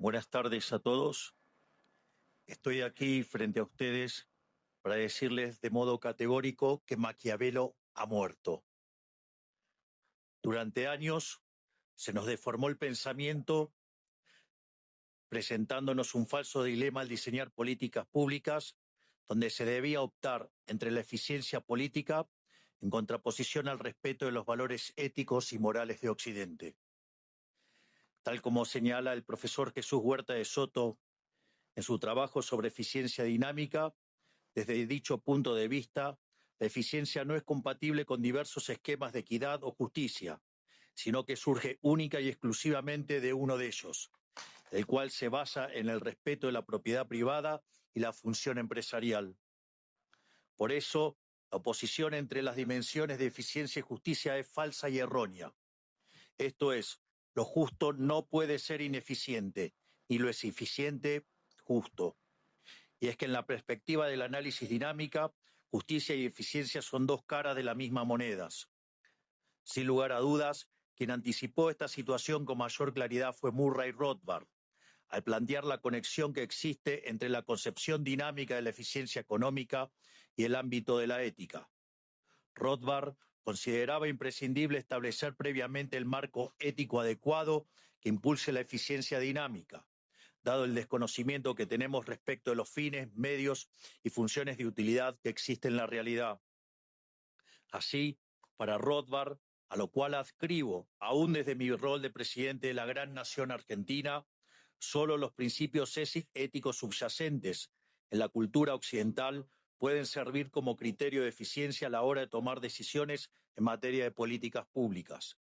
Buenas tardes a todos. Estoy aquí frente a ustedes para decirles de modo categórico que Maquiavelo ha muerto. Durante años se nos deformó el pensamiento presentándonos un falso dilema al diseñar políticas públicas donde se debía optar entre la eficiencia política en contraposición al respeto de los valores éticos y morales de Occidente. Tal como señala el profesor Jesús Huerta de Soto en su trabajo sobre eficiencia dinámica, desde dicho punto de vista, la eficiencia no es compatible con diversos esquemas de equidad o justicia, sino que surge única y exclusivamente de uno de ellos, el cual se basa en el respeto de la propiedad privada y la función empresarial. Por eso, la oposición entre las dimensiones de eficiencia y justicia es falsa y errónea. Esto es, lo justo no puede ser ineficiente, ni lo es eficiente justo. Y es que en la perspectiva del análisis dinámica, justicia y eficiencia son dos caras de la misma moneda. Sin lugar a dudas, quien anticipó esta situación con mayor claridad fue Murray Rothbard, al plantear la conexión que existe entre la concepción dinámica de la eficiencia económica y el ámbito de la ética. Rothbard consideraba imprescindible establecer previamente el marco ético adecuado que impulse la eficiencia dinámica, dado el desconocimiento que tenemos respecto de los fines, medios y funciones de utilidad que existen en la realidad. Así, para Rothbard, a lo cual adscribo, aún desde mi rol de presidente de la gran nación argentina, solo los principios éticos subyacentes en la cultura occidental pueden servir como criterio de eficiencia a la hora de tomar decisiones en materia de políticas públicas.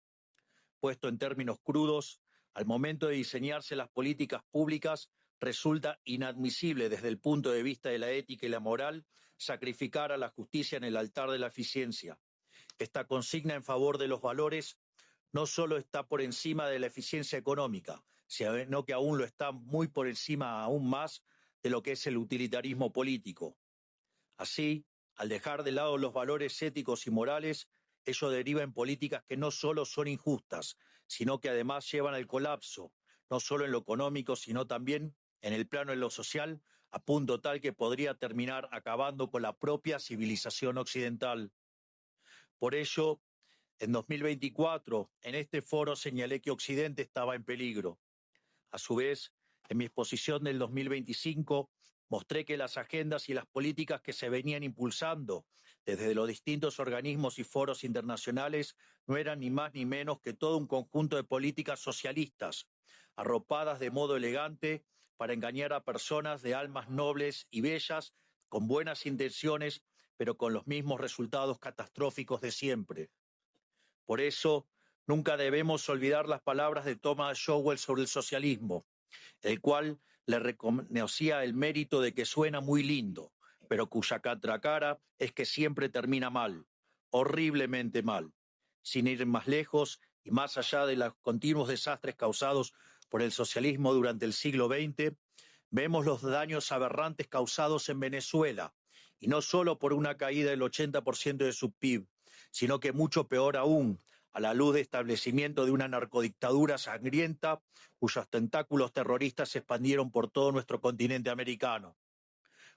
Puesto en términos crudos, al momento de diseñarse las políticas públicas, resulta inadmisible desde el punto de vista de la ética y la moral sacrificar a la justicia en el altar de la eficiencia. Esta consigna en favor de los valores no solo está por encima de la eficiencia económica, sino que aún lo está muy por encima aún más de lo que es el utilitarismo político. Así, al dejar de lado los valores éticos y morales, ello deriva en políticas que no solo son injustas, sino que además llevan al colapso, no solo en lo económico, sino también en el plano de lo social, a punto tal que podría terminar acabando con la propia civilización occidental. Por ello, en 2024, en este foro señalé que Occidente estaba en peligro. A su vez, en mi exposición del 2025, mostré que las agendas y las políticas que se venían impulsando desde los distintos organismos y foros internacionales no eran ni más ni menos que todo un conjunto de políticas socialistas, arropadas de modo elegante para engañar a personas de almas nobles y bellas, con buenas intenciones, pero con los mismos resultados catastróficos de siempre. Por eso, nunca debemos olvidar las palabras de Thomas Sowell sobre el socialismo, el cual le reconocía el mérito de que suena muy lindo, pero cuya contracara es que siempre termina mal, horriblemente mal. Sin ir más lejos y más allá de los continuos desastres causados por el socialismo durante el siglo XX, vemos los daños aberrantes causados en Venezuela, y no solo por una caída del 80% de su PIB, sino que mucho peor aún, a la luz de establecimiento de una narcodictadura sangrienta cuyos tentáculos terroristas se expandieron por todo nuestro continente americano.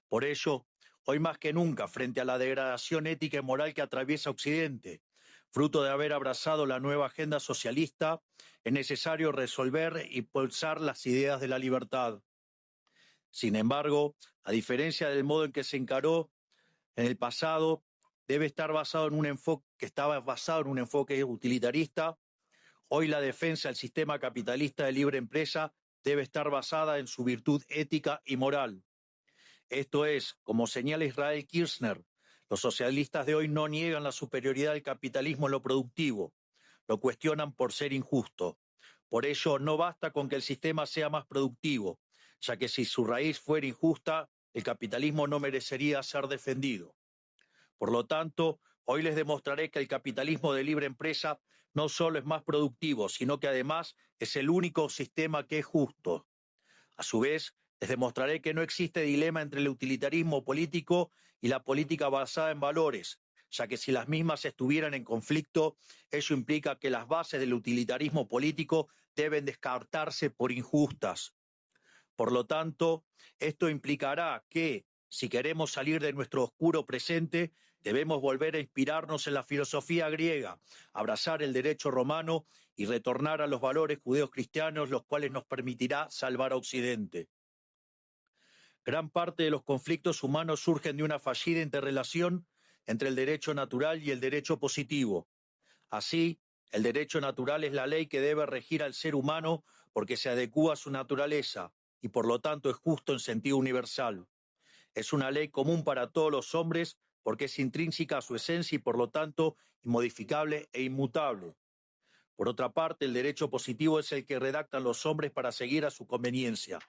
Por ello, hoy más que nunca, frente a la degradación ética y moral que atraviesa Occidente, fruto de haber abrazado la nueva agenda socialista, es necesario resolver y impulsar las ideas de la libertad. Sin embargo, a diferencia del modo en que se encaró en el pasado, debe estar basado en un enfoque que estaba basado en un enfoque utilitarista. Hoy la defensa del sistema capitalista de libre empresa debe estar basada en su virtud ética y moral. Esto es, como señala Israel Kirzner, los socialistas de hoy no niegan la superioridad del capitalismo en lo productivo, lo cuestionan por ser injusto. Por ello, no basta con que el sistema sea más productivo, ya que si su raíz fuera injusta, el capitalismo no merecería ser defendido. Por lo tanto, hoy les demostraré que el capitalismo de libre empresa no solo es más productivo, sino que además es el único sistema que es justo. A su vez, les demostraré que no existe dilema entre el utilitarismo político y la política basada en valores, ya que si las mismas estuvieran en conflicto, ello implica que las bases del utilitarismo político deben descartarse por injustas. Por lo tanto, esto implicará que, si queremos salir de nuestro oscuro presente, debemos volver a inspirarnos en la filosofía griega, abrazar el derecho romano y retornar a los valores judeocristianos, los cuales nos permitirá salvar a Occidente. Gran parte de los conflictos humanos surgen de una fallida interrelación entre el derecho natural y el derecho positivo. Así, el derecho natural es la ley que debe regir al ser humano porque se adecúa a su naturaleza y por lo tanto es justo en sentido universal. Es una ley común para todos los hombres porque es intrínseca a su esencia y por lo tanto inmodificable e inmutable. Por otra parte, el derecho positivo es el que redactan los hombres para seguir a su conveniencia.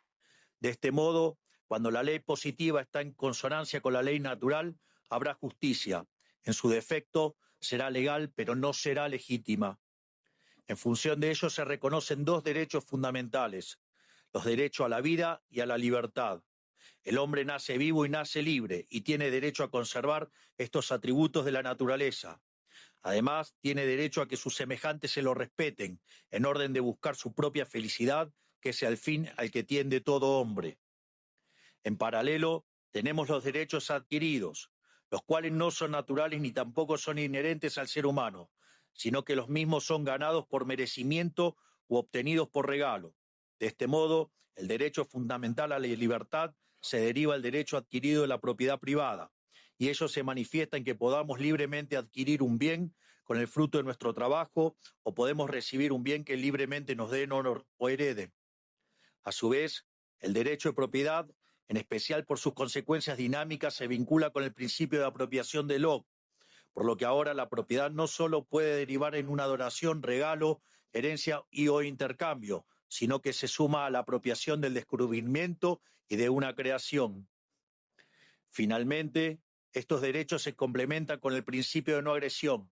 De este modo, cuando la ley positiva está en consonancia con la ley natural, habrá justicia. En su defecto, será legal, pero no será legítima. En función de ello se reconocen dos derechos fundamentales: los derechos a la vida y a la libertad. El hombre nace vivo y nace libre y tiene derecho a conservar estos atributos de la naturaleza. Además, tiene derecho a que sus semejantes se lo respeten, en orden de buscar su propia felicidad, que sea el fin al que tiende todo hombre. En paralelo, tenemos los derechos adquiridos, los cuales no son naturales ni tampoco son inherentes al ser humano, sino que los mismos son ganados por merecimiento u obtenidos por regalo. De este modo, el derecho fundamental a la libertad se deriva del derecho adquirido de la propiedad privada, y ello se manifiesta en que podamos libremente adquirir un bien con el fruto de nuestro trabajo, o podemos recibir un bien que libremente nos den o hereden. A su vez, el derecho de propiedad, en especial por sus consecuencias dinámicas, se vincula con el principio de apropiación de Locke, por lo que ahora la propiedad no solo puede derivar en una donación, regalo, herencia y o intercambio, sino que se suma a la apropiación del descubrimiento y de una creación. Finalmente, estos derechos se complementan con el principio de no agresión,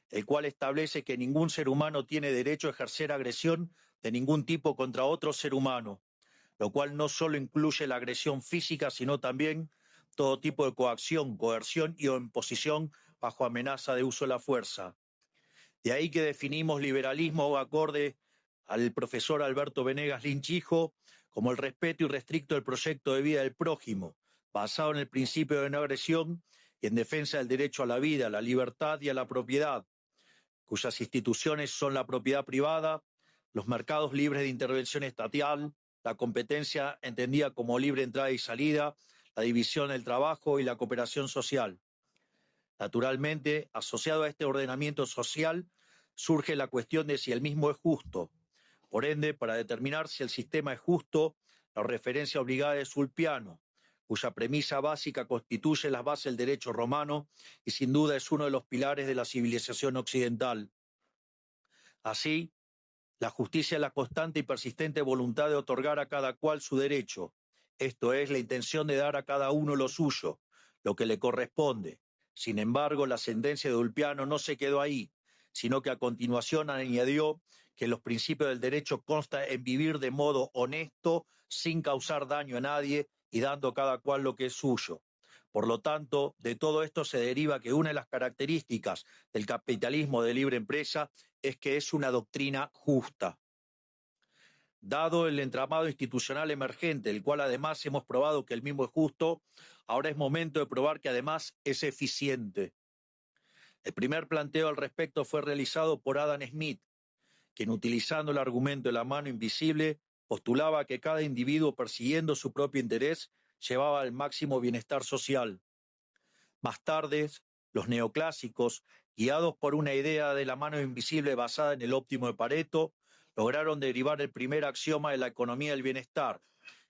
el cual establece que ningún ser humano tiene derecho a ejercer agresión de ningún tipo contra otro ser humano, lo cual no solo incluye la agresión física, sino también todo tipo de coacción, coerción y o imposición bajo amenaza de uso de la fuerza. De ahí que definimos liberalismo acorde al profesor Alberto Venegas Lynch hijo como el respeto irrestricto del proyecto de vida del prójimo, basado en el principio de no agresión y en defensa del derecho a la vida, a la libertad y a la propiedad, cuyas instituciones son la propiedad privada, los mercados libres de intervención estatal, la competencia entendida como libre entrada y salida, la división del trabajo y la cooperación social. Naturalmente, asociado a este ordenamiento social, surge la cuestión de si el mismo es justo. Por ende, para determinar si el sistema es justo, la referencia obligada es Ulpiano, cuya premisa básica constituye las bases del derecho romano y sin duda es uno de los pilares de la civilización occidental. Así, la justicia es la constante y persistente voluntad de otorgar a cada cual su derecho, esto es, la intención de dar a cada uno lo suyo, lo que le corresponde. Sin embargo, la sentencia de Ulpiano no se quedó ahí, sino que a continuación añadió que los principios del derecho constan en vivir de modo honesto, sin causar daño a nadie y dando a cada cual lo que es suyo. Por lo tanto, de todo esto se deriva que una de las características del capitalismo de libre empresa es que es una doctrina justa. Dado el entramado institucional emergente, el cual además hemos probado que el mismo es justo, ahora es momento de probar que además es eficiente. El primer planteo al respecto fue realizado por Adam Smith, quien utilizando el argumento de la mano invisible postulaba que cada individuo persiguiendo su propio interés llevaba al máximo bienestar social. Más tarde, los neoclásicos, guiados por una idea de la mano invisible basada en el óptimo de Pareto, lograron derivar el primer axioma de la economía del bienestar,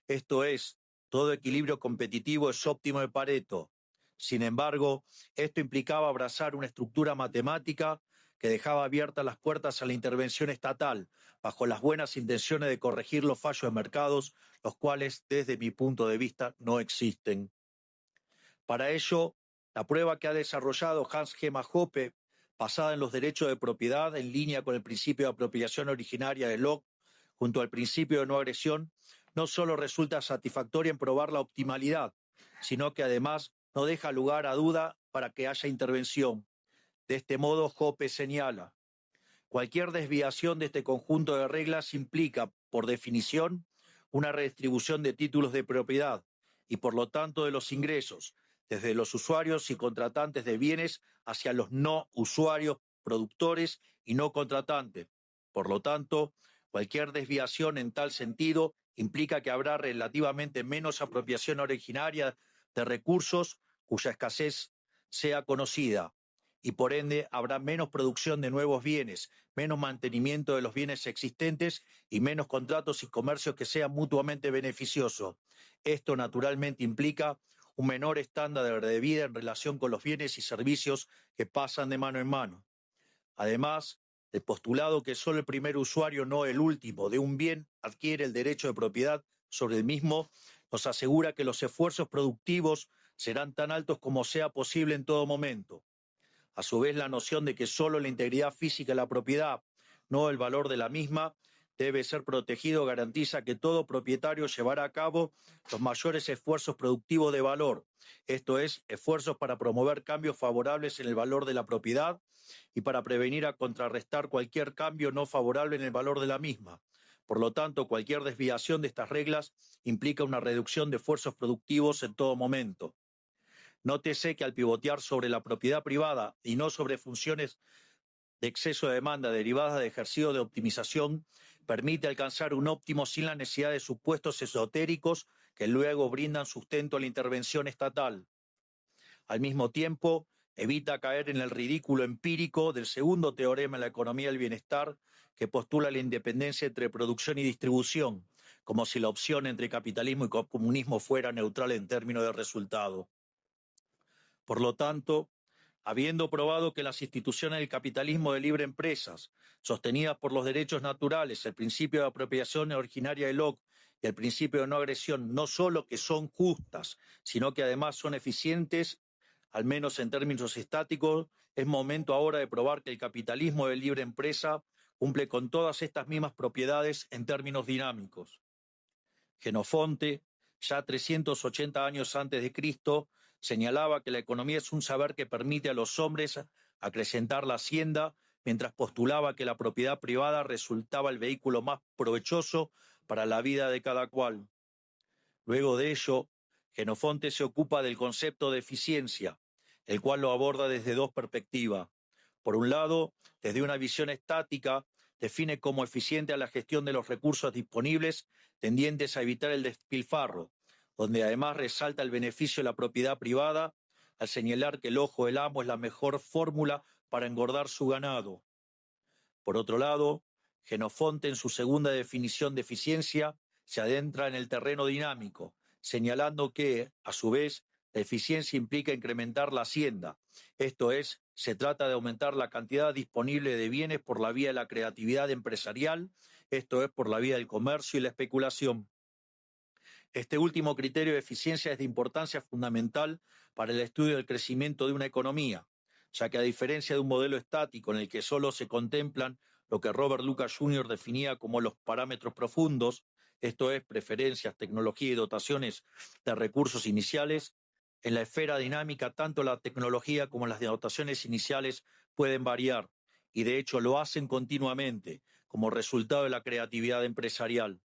esto es, todo equilibrio competitivo es óptimo de Pareto. Sin embargo, esto implicaba abrazar una estructura matemática que dejaba abiertas las puertas a la intervención estatal, bajo las buenas intenciones de corregir los fallos de mercados, los cuales, desde mi punto de vista, no existen. Para ello, la prueba que ha desarrollado Hans Gemma Hoppe, basada en los derechos de propiedad en línea con el principio de apropiación originaria de Locke, junto al principio de no agresión, no solo resulta satisfactoria en probar la optimalidad, sino que además no deja lugar a duda para que haya intervención. De este modo, Hoppe señala: cualquier desviación de este conjunto de reglas implica, por definición, una redistribución de títulos de propiedad y por lo tanto de los ingresos, desde los usuarios y contratantes de bienes hacia los no usuarios, productores y no contratantes. Por lo tanto, cualquier desviación en tal sentido implica que habrá relativamente menos apropiación originaria de recursos cuya escasez sea conocida y por ende habrá menos producción de nuevos bienes, menos mantenimiento de los bienes existentes y menos contratos y comercios que sean mutuamente beneficiosos. Esto naturalmente implica un menor estándar de vida en relación con los bienes y servicios que pasan de mano en mano. Además, el postulado que solo el primer usuario, no el último, de un bien adquiere el derecho de propiedad sobre el mismo, nos asegura que los esfuerzos productivos serán tan altos como sea posible en todo momento. A su vez, la noción de que solo la integridad física de la propiedad, no el valor de la misma, debe ser protegido garantiza que todo propietario llevará a cabo los mayores esfuerzos productivos de valor, esto es, esfuerzos para promover cambios favorables en el valor de la propiedad y para prevenir a contrarrestar cualquier cambio no favorable en el valor de la misma. Por lo tanto, cualquier desviación de estas reglas implica una reducción de esfuerzos productivos en todo momento. Nótese que al pivotear sobre la propiedad privada y no sobre funciones de exceso de demanda derivadas de ejercicio de optimización, permite alcanzar un óptimo sin la necesidad de supuestos esotéricos que luego brindan sustento a la intervención estatal. Al mismo tiempo, evita caer en el ridículo empírico del segundo teorema de la economía del bienestar que postula la independencia entre producción y distribución, como si la opción entre capitalismo y comunismo fuera neutral en términos de resultado. Por lo tanto, habiendo probado que las instituciones del capitalismo de libre empresas, sostenidas por los derechos naturales, el principio de apropiación originaria de Locke y el principio de no agresión, no solo que son justas, sino que además son eficientes, al menos en términos estáticos, es momento ahora de probar que el capitalismo de libre empresa cumple con todas estas mismas propiedades en términos dinámicos. Genofonte, ya 380 años antes de Cristo, señalaba que la economía es un saber que permite a los hombres acrecentar la hacienda, mientras postulaba que la propiedad privada resultaba el vehículo más provechoso para la vida de cada cual. Luego de ello, Genofonte se ocupa del concepto de eficiencia, el cual lo aborda desde dos perspectivas. Por un lado, desde una visión estática, define como eficiente a la gestión de los recursos disponibles tendientes a evitar el despilfarro, donde además resalta el beneficio de la propiedad privada al señalar que el ojo del amo es la mejor fórmula para engordar su ganado. Por otro lado, Genofonte, en su segunda definición de eficiencia, se adentra en el terreno dinámico, señalando que, a su vez, la eficiencia implica incrementar la hacienda, esto es, se trata de aumentar la cantidad disponible de bienes por la vía de la creatividad empresarial, esto es, por la vía del comercio y la especulación. Este último criterio de eficiencia es de importancia fundamental para el estudio del crecimiento de una economía, ya que a diferencia de un modelo estático en el que solo se contemplan lo que Robert Lucas Jr. definía como los parámetros profundos, esto es, preferencias, tecnología y dotaciones de recursos iniciales, en la esfera dinámica tanto la tecnología como las dotaciones iniciales pueden variar, y de hecho lo hacen continuamente, como resultado de la creatividad empresarial.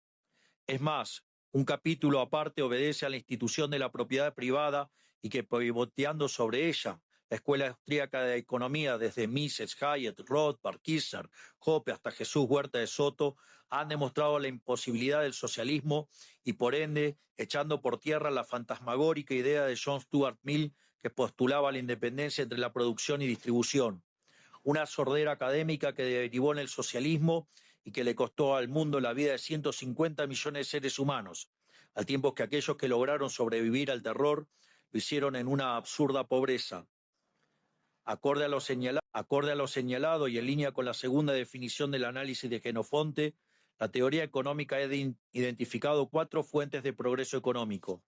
Es más, un capítulo aparte obedece a la institución de la propiedad privada y que pivoteando sobre ella, la Escuela Austríaca de Economía, desde Mises, Hayek, Rothbard, Kirchner, Hoppe hasta Jesús Huerta de Soto, han demostrado la imposibilidad del socialismo y por ende echando por tierra la fantasmagórica idea de John Stuart Mill que postulaba la independencia entre la producción y distribución. Una sordera académica que derivó en el socialismo y que le costó al mundo la vida de 150 millones de seres humanos, al tiempo que aquellos que lograron sobrevivir al terror lo hicieron en una absurda pobreza. Acorde a lo señalado y en línea con la segunda definición del análisis de Genofonte, la teoría económica ha identificado 4 fuentes de progreso económico.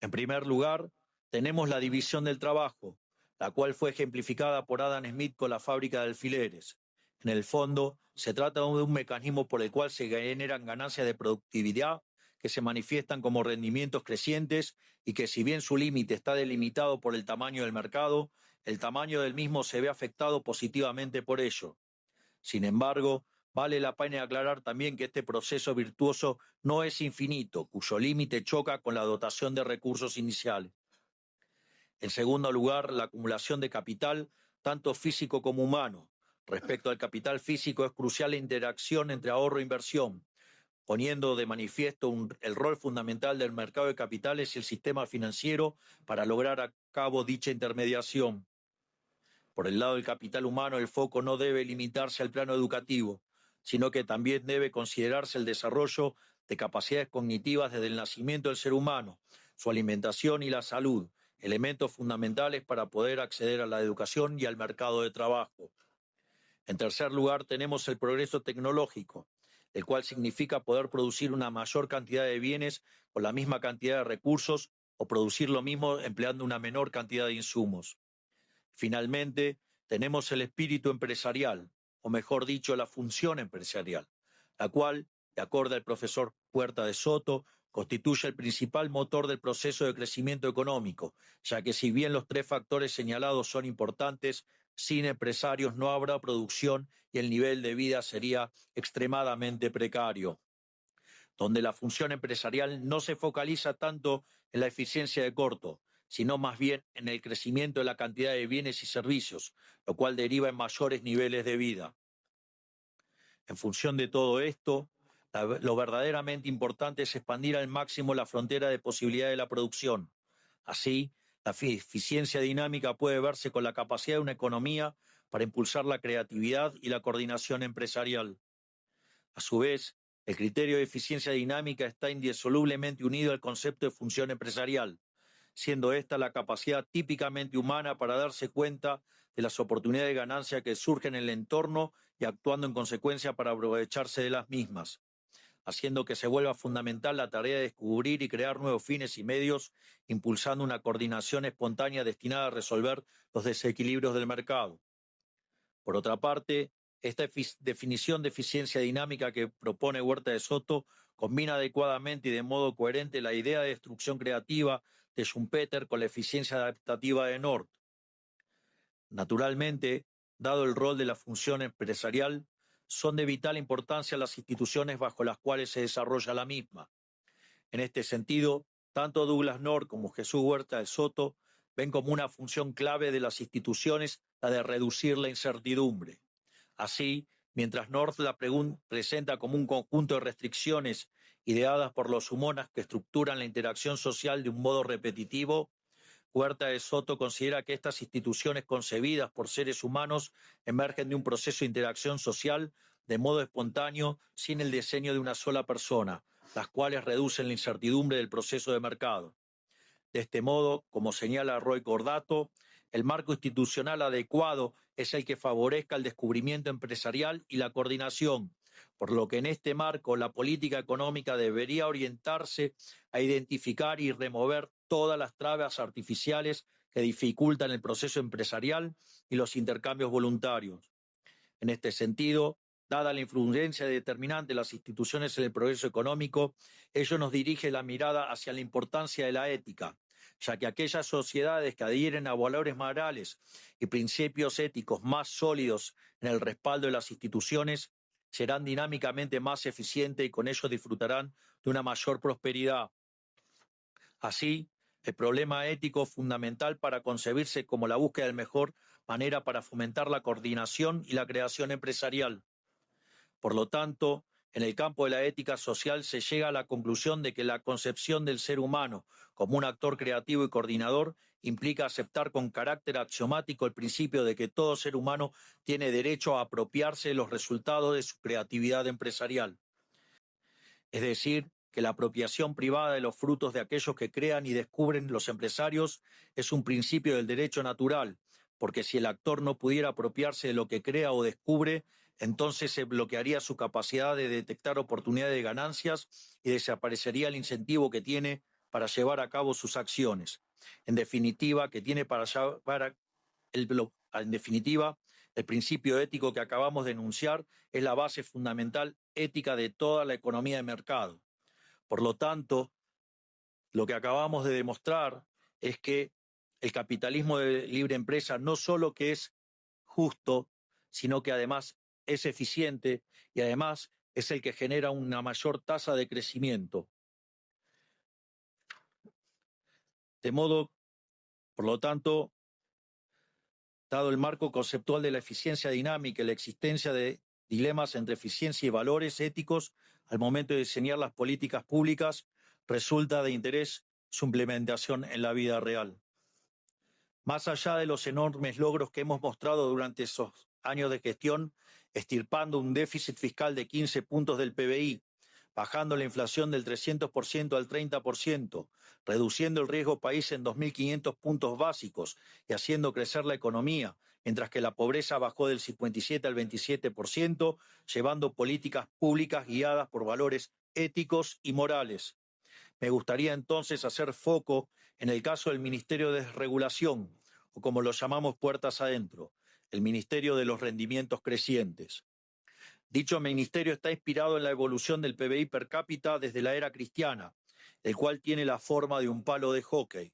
En primer lugar, tenemos la división del trabajo, la cual fue ejemplificada por Adam Smith con la fábrica de alfileres. En el fondo, se trata de un mecanismo por el cual se generan ganancias de productividad que se manifiestan como rendimientos crecientes y que, si bien su límite está delimitado por el tamaño del mercado, el tamaño del mismo se ve afectado positivamente por ello. Sin embargo, Vale la pena aclarar también que este proceso virtuoso no es infinito, cuyo límite choca con la dotación de recursos iniciales. En segundo lugar, la acumulación de capital, tanto físico como humano. Respecto al capital físico, es crucial la interacción entre ahorro e inversión, poniendo de manifiesto el rol fundamental del mercado de capitales y el sistema financiero para lograr a cabo dicha intermediación. Por el lado del capital humano, el foco no debe limitarse al plano educativo, sino que también debe considerarse el desarrollo de capacidades cognitivas desde el nacimiento del ser humano, su alimentación y la salud, elementos fundamentales para poder acceder a la educación y al mercado de trabajo. En tercer lugar, tenemos el progreso tecnológico, el cual significa poder producir una mayor cantidad de bienes con la misma cantidad de recursos o producir lo mismo empleando una menor cantidad de insumos. Finalmente, tenemos el espíritu empresarial, o mejor dicho, la función empresarial, la cual, de acuerdo al profesor Puerta de Soto, constituye el principal motor del proceso de crecimiento económico, ya que si bien los tres factores señalados son importantes, sin empresarios no habrá producción y el nivel de vida sería extremadamente precario, donde la función empresarial no se focaliza tanto en la eficiencia de corto, sino más bien en el crecimiento de la cantidad de bienes y servicios, lo cual deriva en mayores niveles de vida. En función de todo esto, lo verdaderamente importante es expandir al máximo la frontera de posibilidad de la producción. Así, la eficiencia dinámica puede verse con la capacidad de una economía para impulsar la creatividad y la coordinación empresarial. A su vez, el criterio de eficiencia dinámica está indisolublemente unido al concepto de función empresarial, siendo esta la capacidad típicamente humana para darse cuenta de las oportunidades de ganancia que surgen en el entorno y actuando en consecuencia para aprovecharse de las mismas, haciendo que se vuelva fundamental la tarea de descubrir y crear nuevos fines y medios, impulsando una coordinación espontánea destinada a resolver los desequilibrios del mercado. Por otra parte, esta definición de eficiencia dinámica que propone Huerta de Soto combina adecuadamente y de modo coherente la idea de destrucción creativa de Schumpeter con la eficiencia adaptativa de North. Naturalmente, dado el rol de la función empresarial, son de vital importancia las instituciones bajo las cuales se desarrolla la misma. En este sentido, tanto Douglas North como Jesús Huerta de Soto ven como una función clave de las instituciones la de reducir la incertidumbre. Así, mientras North la presenta como un conjunto de restricciones ideadas por los humanos que estructuran la interacción social de un modo repetitivo, Huerta de Soto considera que estas instituciones concebidas por seres humanos emergen de un proceso de interacción social de modo espontáneo sin el diseño de una sola persona, las cuales reducen la incertidumbre del proceso de mercado. De este modo, como señala Roy Cordato, el marco institucional adecuado es el que favorezca el descubrimiento empresarial y la coordinación, por lo que en este marco la política económica debería orientarse a identificar y remover todas las trabas artificiales que dificultan el proceso empresarial y los intercambios voluntarios. En este sentido, dada la influencia determinante de las instituciones en el progreso económico, ello nos dirige la mirada hacia la importancia de la ética, ya que aquellas sociedades que adhieren a valores morales y principios éticos más sólidos en el respaldo de las instituciones serán dinámicamente más eficientes y con ello disfrutarán de una mayor prosperidad. Así, el problema ético fundamental para concebirse como la búsqueda de la mejor manera para fomentar la coordinación y la creación empresarial. Por lo tanto, en el campo de la ética social se llega a la conclusión de que la concepción del ser humano como un actor creativo y coordinador implica aceptar con carácter axiomático el principio de que todo ser humano tiene derecho a apropiarse de los resultados de su creatividad empresarial. Es decir, que la apropiación privada de los frutos de aquellos que crean y descubren los empresarios es un principio del derecho natural, porque si el actor no pudiera apropiarse de lo que crea o descubre, entonces se bloquearía su capacidad de detectar oportunidades de ganancias y desaparecería el incentivo que tiene para llevar a cabo sus acciones. En definitiva, en definitiva, el principio ético que acabamos de enunciar es la base fundamental ética de toda la economía de mercado. Por lo tanto, lo que acabamos de demostrar es que el capitalismo de libre empresa no solo que es justo, sino que además es eficiente y además es el que genera una mayor tasa de crecimiento. De modo, por lo tanto, dado el marco conceptual de la eficiencia dinámica y la existencia de dilemas entre eficiencia y valores éticos al momento de diseñar las políticas públicas, resulta de interés su implementación en la vida real. Más allá de los enormes logros que hemos mostrado durante esos años de gestión, extirpando un déficit fiscal de 15 puntos del PBI, bajando la inflación del 300% al 30%, reduciendo el riesgo país en 2.500 puntos básicos y haciendo crecer la economía, mientras que la pobreza bajó del 57 al 27%, llevando políticas públicas guiadas por valores éticos y morales. Me gustaría entonces hacer foco en el caso del Ministerio de Desregulación, o como lo llamamos puertas adentro, el Ministerio de los Rendimientos Crecientes. Dicho ministerio está inspirado en la evolución del PBI per cápita desde la era cristiana, el cual tiene la forma de un palo de hockey.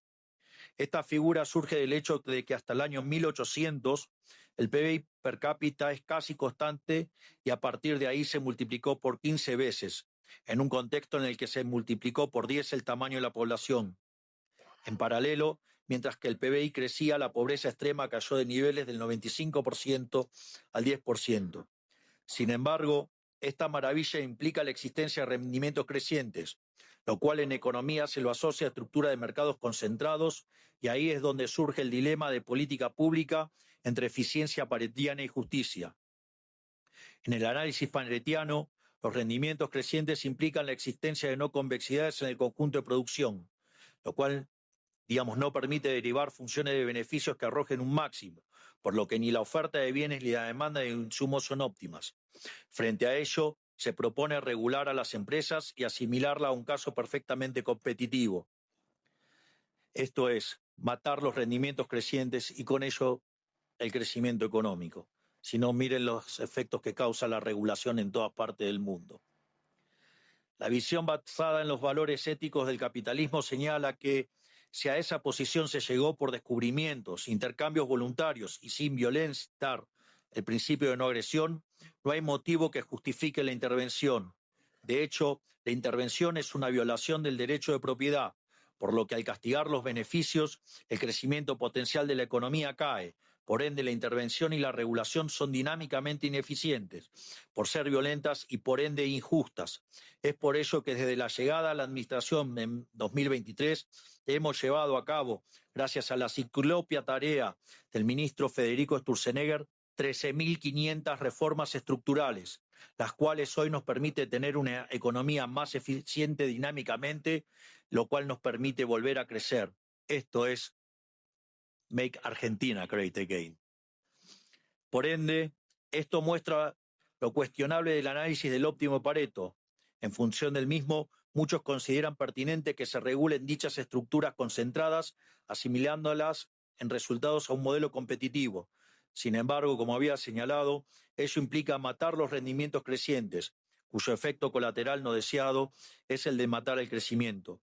Esta figura surge del hecho de que hasta el año 1800 el PBI per cápita es casi constante y a partir de ahí se multiplicó por 15 veces, en un contexto en el que se multiplicó por 10 el tamaño de la población. En paralelo, mientras que el PBI crecía, la pobreza extrema cayó de niveles del 95% al 10%. Sin embargo, esta maravilla implica la existencia de rendimientos crecientes, lo cual en economía se lo asocia a estructura de mercados concentrados, y ahí es donde surge el dilema de política pública entre eficiencia paretiana y justicia. En el análisis paretiano, los rendimientos crecientes implican la existencia de no convexidades en el conjunto de producción, lo cual, no permite derivar funciones de beneficios que arrojen un máximo, por lo que ni la oferta de bienes ni la demanda de insumos son óptimas. Frente a ello, se propone regular a las empresas y asimilarla a un caso perfectamente competitivo. Esto es, matar los rendimientos crecientes y con ello el crecimiento económico. Si no, miren los efectos que causa la regulación en todas partes del mundo. La visión basada en los valores éticos del capitalismo señala que si a esa posición se llegó por descubrimientos, intercambios voluntarios y sin violentar el principio de no agresión, no hay motivo que justifique la intervención. De hecho, la intervención es una violación del derecho de propiedad, por lo que al castigar los beneficios, el crecimiento potencial de la economía cae. Por ende, la intervención y la regulación son dinámicamente ineficientes, por ser violentas y por ende injustas. Es por ello que desde la llegada a la administración en 2023 hemos llevado a cabo, gracias a la ciclópea tarea del ministro Federico Sturzenegger, 13.500 reformas estructurales, las cuales hoy nos permite tener una economía más eficiente dinámicamente, lo cual nos permite volver a crecer. Esto es Make Argentina Great Again. Por ende, esto muestra lo cuestionable del análisis del óptimo Pareto. En función del mismo, muchos consideran pertinente que se regulen dichas estructuras concentradas, asimilándolas en resultados a un modelo competitivo. Sin embargo, como había señalado, ello implica matar los rendimientos crecientes, cuyo efecto colateral no deseado es el de matar el crecimiento.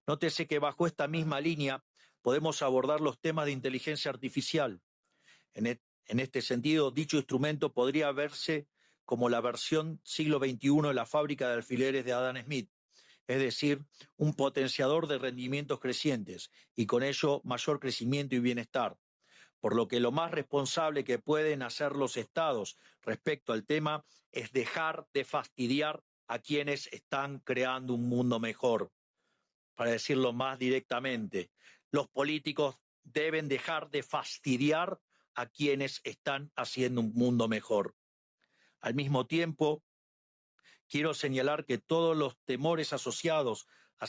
Nótese que bajo esta misma línea podemos abordar los temas de inteligencia artificial. En este sentido, dicho instrumento podría verse como la versión siglo XXI de la fábrica de alfileres de Adam Smith, es decir, un potenciador de rendimientos crecientes y con ello mayor crecimiento y bienestar. Por lo que lo más responsable que pueden hacer los estados respecto al tema es dejar de fastidiar a quienes están creando un mundo mejor. Para decirlo más directamente, los políticos deben dejar de fastidiar a quienes están haciendo un mundo mejor. Al mismo tiempo, quiero señalar que todos los temores asociados a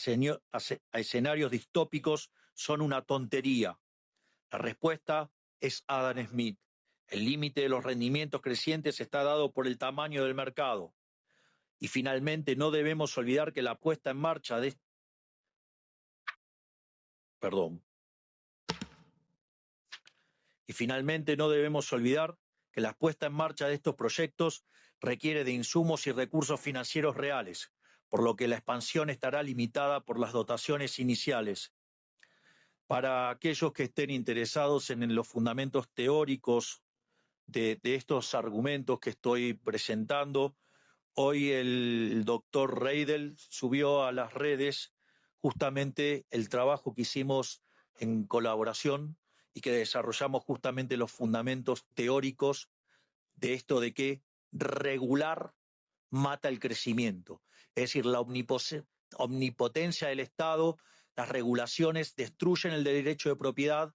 escenarios distópicos son una tontería. La respuesta es Adam Smith. El límite de los rendimientos crecientes está dado por el tamaño del mercado. Y finalmente no debemos olvidar que la puesta en marcha de la puesta en marcha de estos proyectos requiere de insumos y recursos financieros reales, por lo que la expansión estará limitada por las dotaciones iniciales. Para aquellos que estén interesados en los fundamentos teóricos de estos argumentos que estoy presentando, hoy el doctor Reidel subió a las redes justamente el trabajo que hicimos en colaboración y que desarrollamos justamente los fundamentos teóricos de esto de que regular mata el crecimiento. Es decir, la omnipotencia del Estado, las regulaciones destruyen el derecho de propiedad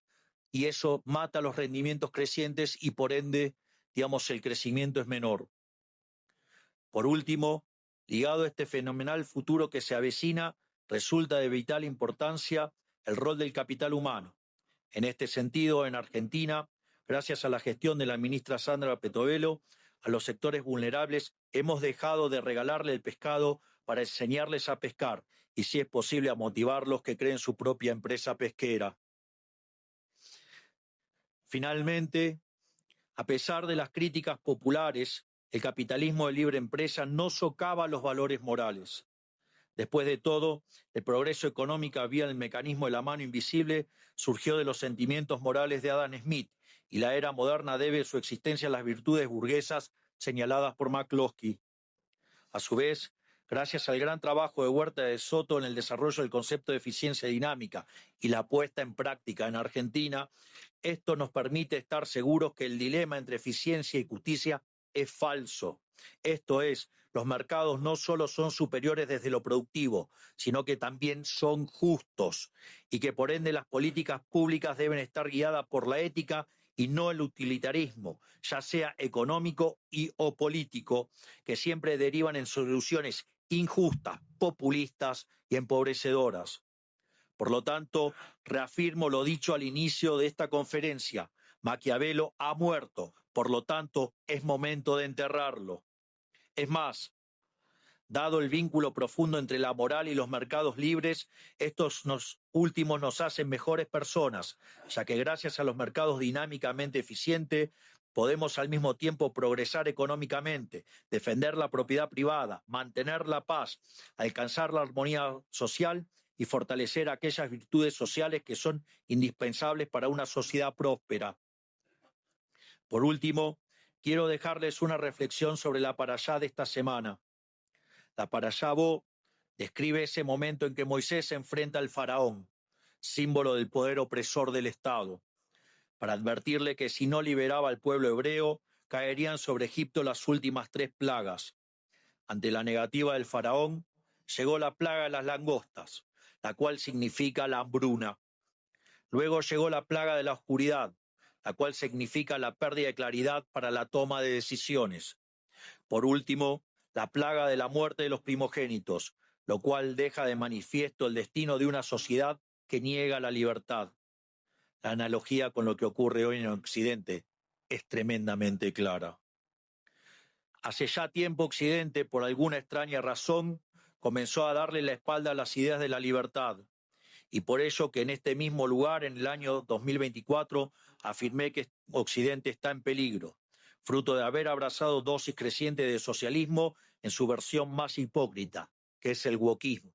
y eso mata los rendimientos crecientes y por ende, digamos, el crecimiento es menor. Por último, ligado a este fenomenal futuro que se avecina, resulta de vital importancia el rol del capital humano. En este sentido, en Argentina, gracias a la gestión de la ministra Sandra Petovelo, a los sectores vulnerables hemos dejado de regalarle el pescado para enseñarles a pescar y, si es posible, a motivarlos que creen su propia empresa pesquera. Finalmente, a pesar de las críticas populares, el capitalismo de libre empresa no socava los valores morales. Después de todo, el progreso económico vía el mecanismo de la mano invisible surgió de los sentimientos morales de Adam Smith y la era moderna debe su existencia a las virtudes burguesas señaladas por McCloskey. A su vez, gracias al gran trabajo de Huerta de Soto en el desarrollo del concepto de eficiencia dinámica y la puesta en práctica en Argentina, esto nos permite estar seguros que el dilema entre eficiencia y justicia es falso. Esto es, los mercados no solo son superiores desde lo productivo, sino que también son justos y que por ende las políticas públicas deben estar guiadas por la ética y no el utilitarismo, ya sea económico o político, que siempre derivan en soluciones injustas, populistas y empobrecedoras. Por lo tanto, reafirmo lo dicho al inicio de esta conferencia. Maquiavelo ha muerto, por lo tanto, es momento de enterrarlo. Es más, dado el vínculo profundo entre la moral y los mercados libres, estos últimos nos hacen mejores personas, ya que gracias a los mercados dinámicamente eficientes podemos al mismo tiempo progresar económicamente, defender la propiedad privada, mantener la paz, alcanzar la armonía social y fortalecer aquellas virtudes sociales que son indispensables para una sociedad próspera. Por último, quiero dejarles una reflexión sobre la parashá de esta semana. La parashá Bo describe ese momento en que Moisés se enfrenta al faraón, símbolo del poder opresor del Estado, para advertirle que si no liberaba al pueblo hebreo, caerían sobre Egipto las últimas 3 plagas. Ante la negativa del faraón, llegó la plaga de las langostas, la cual significa la hambruna. Luego llegó la plaga de la oscuridad, la cual significa la pérdida de claridad para la toma de decisiones. Por último, la plaga de la muerte de los primogénitos, lo cual deja de manifiesto el destino de una sociedad que niega la libertad. La analogía con lo que ocurre hoy en Occidente es tremendamente clara. Hace ya tiempo Occidente, por alguna extraña razón, comenzó a darle la espalda a las ideas de la libertad. Y por ello que en este mismo lugar, en el año 2024, afirmé que Occidente está en peligro, fruto de haber abrazado dosis crecientes de socialismo en su versión más hipócrita, que es el wokismo.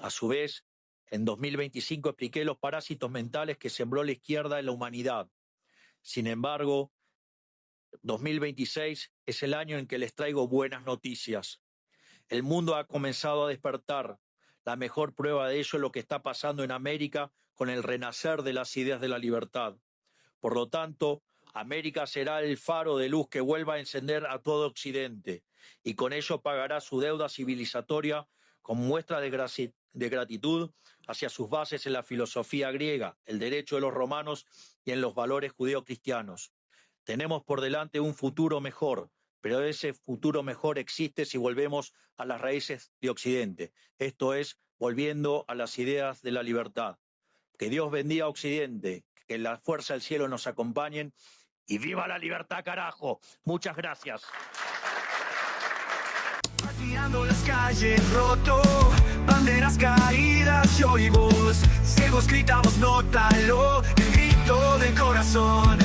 A su vez, en 2025 expliqué los parásitos mentales que sembró la izquierda en la humanidad. Sin embargo, 2026 es el año en que les traigo buenas noticias. El mundo ha comenzado a despertar. La mejor prueba de ello es lo que está pasando en América con el renacer de las ideas de la libertad. Por lo tanto, América será el faro de luz que vuelva a encender a todo Occidente y con ello pagará su deuda civilizatoria con muestra de gratitud hacia sus bases en la filosofía griega, el derecho de los romanos y en los valores judeocristianos. Tenemos por delante un futuro mejor, pero ese futuro mejor existe si volvemos a las raíces de Occidente, esto es, volviendo a las ideas de la libertad. Que Dios bendiga a Occidente, que la fuerza del cielo nos acompañen y ¡viva la libertad, carajo! Muchas gracias. Pateando las calles roto, banderas caídas, yo y vos, ciegos gritamos nótalo, el grito del corazón.